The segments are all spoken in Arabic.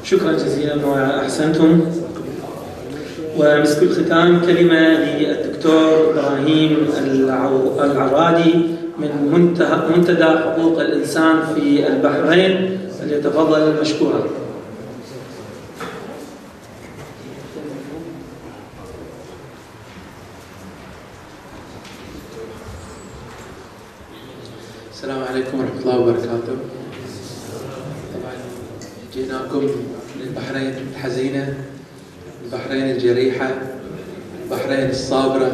شكرا جزيلا وأحسنتم. ومسك الختام كلمة للدكتور إبراهيم العرادي من منتدى حقوق الإنسان في البحرين، فليتفضل مشكورا. السلام عليكم ورحمة الله وبركاته. طبعا جيناكم من البحرين الحزينة، البحرين الجريحة، البحرين الصابرة،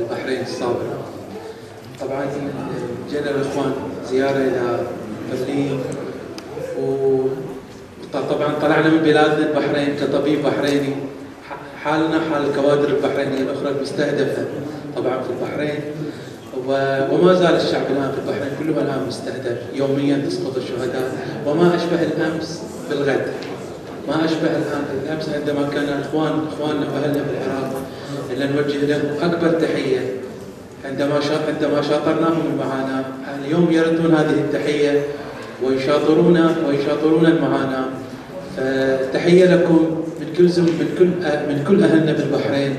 البحرين الصابرة. طبعا جينا الإخوان زيارة إلى برلين، وطبعا طلعنا من بلادنا البحرين كطبيب بحريني. حالنا حال الكوادر البحرينية الأخرى المستهدفة طبعا في البحرين، وما زال الشعب الآن في البحرين كله الآن مستهدف، يوميا تسقط الشهداء، وما أشبه الأمس بالغد، ما أشبه الآن الأمس عندما كان إخواننا وأهلنا في العراق اللي نوجه لهم أكبر تحية عندما شاطرناهم المعاناة. اليوم يردون هذه التحية ويشاطرون المعاناة. فتحية لكم من كل أهلنا بالبحرين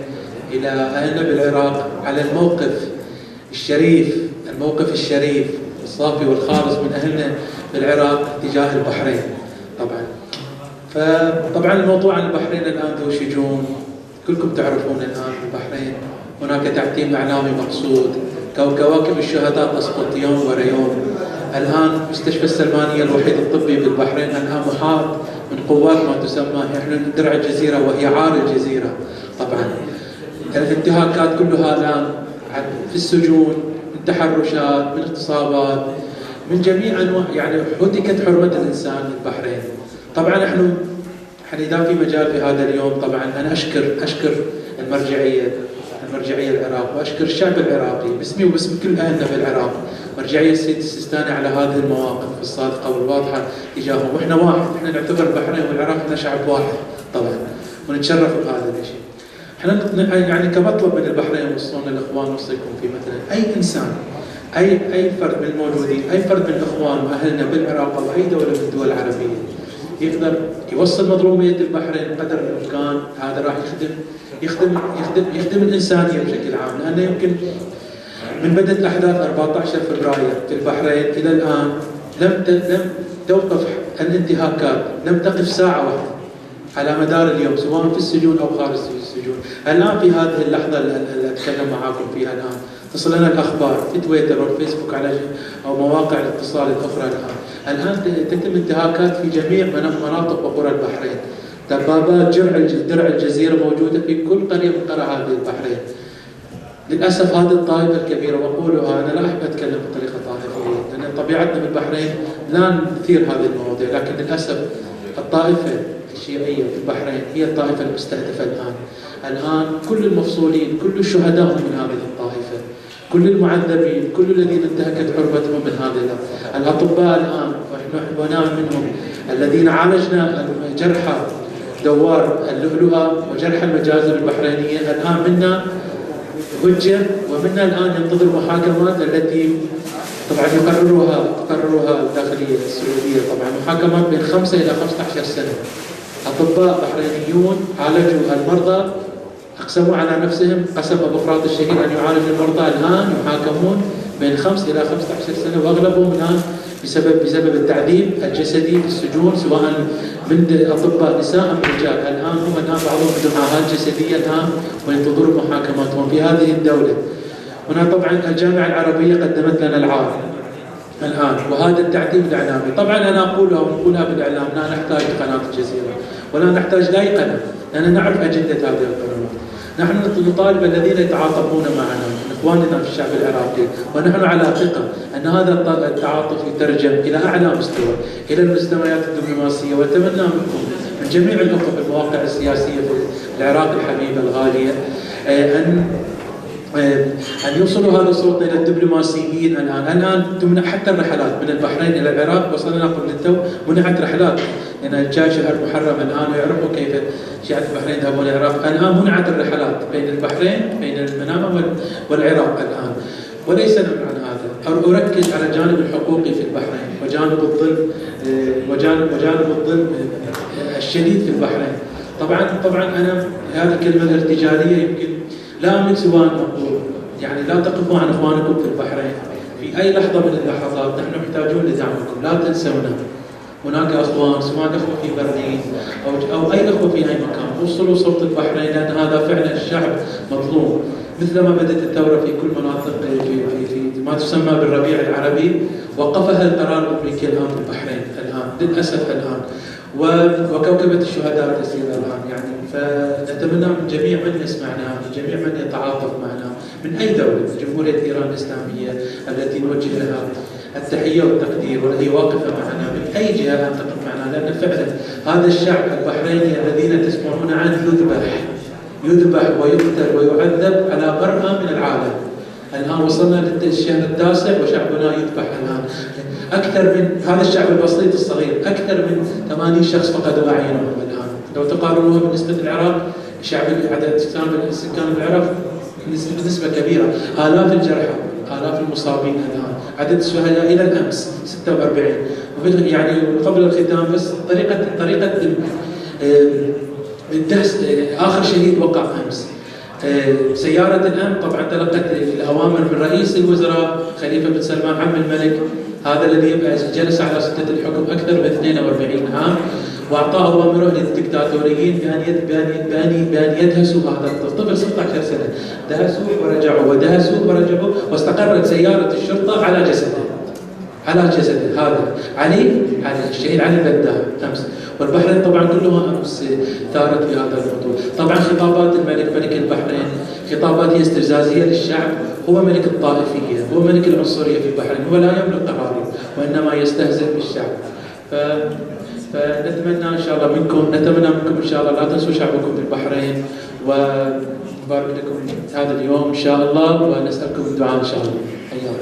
إلى أهلنا بالعراق على الموقف الشريف الصافي والخالص من أهلنا بالعراق تجاه البحرين. فطبعا الموضوع عن البحرين الآن ذو شجون، كلكم تعرفون الآن في البحرين هناك تعتيم إعلامي مقصود، كواكب الشهداء تسقط يوم ورا يوم. الآن مستشفى السلمانية الوحيد الطبي بالبحرين الآن محاط من قوات ما تسمى نحن درع الجزيرة، وهي عار الجزيرة. طبعا الانتهاكات كلها الآن في السجون، من تحرشات، من اغتصابات، من جميع انواع، يعني هتكت حرمه الانسان في البحرين. طبعا احنا اذا في مجال في هذا اليوم، طبعا انا اشكر المرجعيه العراق، واشكر الشعب العراقي باسمي وباسم كل اهلنا في العراق، مرجعيه السيد السيستاني على هذه المواقف الصادقه والواضحه تجاههم. واحنا واحد، احنا نعتبر البحرين والعراق احنا شعب واحد طبعا، ونتشرف بهذا الشيء. احنا يعني كمطلب من البحرين يوصلون الاخوان، نوصيكم في مثلا اي انسان، اي فرد من الموجودين، اي فرد من الاخوان واهلنا بالعراق او اي دوله من الدول العربيه يقدر يوصل مظلوميه البحرين قدر الامكان، هذا راح يخدم الانسانيه بشكل عام. لانه يمكن من بدات الاحداث 14 فبراير في البحرين الى الان لم توقف الانتهاكات، لم تقف ساعه واحده على مدار اليوم، سواء في السجون او خارج السجون. الان في هذه اللحظه اللي اتكلم معاكم فيها الان تصلنا الاخبار في تويتر والفيسبوك او مواقع الاتصال الاخرى. الان تتم انتهاكات في جميع مناطق وقرى البحرين. دبابات درع الجزيره موجوده في كل قريه من قرى هذه البحرين. للاسف هذه الطائفه الكبيره، واقولها انا لا احب اتكلم بطريقه طائفيه، لان طبيعتنا بالبحرين لا نثير هذه المواضيع، لكن للاسف الطائفه الشيعيه في البحرين هي الطائفه المستهدفه الان كل المفصولين، كل الشهداء من هذه الطائفه، كل المعذبين، كل الذين انتهكت حرمتهم من هذه الاطباء الان، ونحن منهم الذين عالجنا جرحى دوار اللؤلؤه وجرحى المجازر البحرينيه. الان منا هجه، ومنا الان ينتظر محاكمات التي طبعا تقررها الداخليه السعوديه. طبعا محاكمات بين 5 إلى 15 سنه. اطباء بحرينيون عالجوا المرضى، اقسموا على نفسهم قسم ابو فرات الشهيد ان يعالج المرضى، الان يحاكمون بين 5 إلى 15 سنه، واغلبهم الان بسبب التعذيب الجسدي في السجون، سواء من اطباء نساء ام رجال. الان هم بعضهم بدماغات جسديه الان وينتظرون محاكماتهم في هذه الدوله. هنا طبعا الجامعه العربيه قدمت لنا العار الان، وهذا التعذيب الاعلامي. طبعا انا اقولها ونقولها بالاعلام، لا نحتاج قناه الجزيره ولا نحتاج لاي قناه، لان نعرف اجنده هذه القنوات. نحن نطالب الذين يتعاطفون معنا من اخواننا في الشعب العراقي، ونحن على ثقه ان هذا التعاطف يترجم الى اعلى مستوى، الى المستويات الدبلوماسيه. واتمنى منكم من جميع الاخوه في المواقع السياسيه في العراق الحبيبه الغاليه أن يوصلوا هذا الصوت إلى الدبلوماسيين. الآن تمنع حتى الرحلات من البحرين إلى العراق. وصلنا قبل التو منعت رحلات، لأن جاء شهر محرم الآن ويعرفوا كيف شيعة البحرين يذهبون إلى العراق. الآن منعت الرحلات بين البحرين، بين المنامة والعراق الآن. وليس عن هذا، أركز على الجانب الحقوقي في البحرين وجانب الظلم الشديد في البحرين. طبعا انا هذه الكلمه الارتجاليه يمكن لا املك سوى ان اقول يعني لا تقفوا عن اخوانكم في البحرين في اي لحظه من اللحظات، نحن محتاجون لدعمكم، لا تنسونا. هناك اخوان سواء اخوه في برلين او اي اخوه في اي مكان، وصلوا صوت البحرين لان هذا فعلا الشعب مظلوم. مثلما بدات الثوره في كل مناطق في ما تسمى بالربيع العربي، وقفها القرار الامريكي الان في البحرين الان للاسف الان، وكوكبه الشهداء تسير الان يعني. فنتمنى من جميع من يسمعنا، من جميع من يتعاطف معنا من اي دوله، جمهوريه ايران الاسلاميه التي نوجه لها التحيه والتقدير، والتي واقفه معنا من اي جهه ان تقف معنا، لان فعلا هذا الشعب البحريني الذين تسمعون عنه يذبح ويقتل ويعذب على مرأى من العالم. الان وصلنا للشهر التاسع وشعبنا يذبح الان. اكثر من هذا الشعب البسيط الصغير، اكثر من 80 شخص فقدوا اعينهم الان. لو تقارنوها بالنسبه للعراق، شعب عدد السكان بالعراق بنسبه كبيره، الاف الجرحى، آلاف المصابين الآن، عدد الشهداء إلى الأمس 46. يعني قبل الختام بس طريقة الدهس، آخر شهيد وقع أمس. سيارة الأمن طبعا تلقت الأوامر من رئيس الوزراء خليفة بن سلمان عم الملك، هذا الذي جلس على سدة الحكم أكثر من 42 عام، واعطى اوامره للدكتاتوريين بان يدهسوا هذا الطفل 16 سنه، دهسوا ورجعوا ودهسوا ورجعوا، واستقرت سياره الشرطه على جسده هذا علي الشهيد علي البدار امس. والبحرين طبعا كلها امس ثارت في هذا الموضوع. طبعا خطابات الملك ملك البحرين خطابات هي استفزازيه للشعب، هو ملك الطائفيه، هو ملك العنصريه في البحرين، هو لا يملك قراره وانما يستهزئ بالشعب. فنتمنى ان شاء الله منكم ان شاء الله لا تنسوا شعبكم في البحرين، وبارك لكم هذا اليوم ان شاء الله، ونسالكم الدعاء ان شاء الله. حياكم.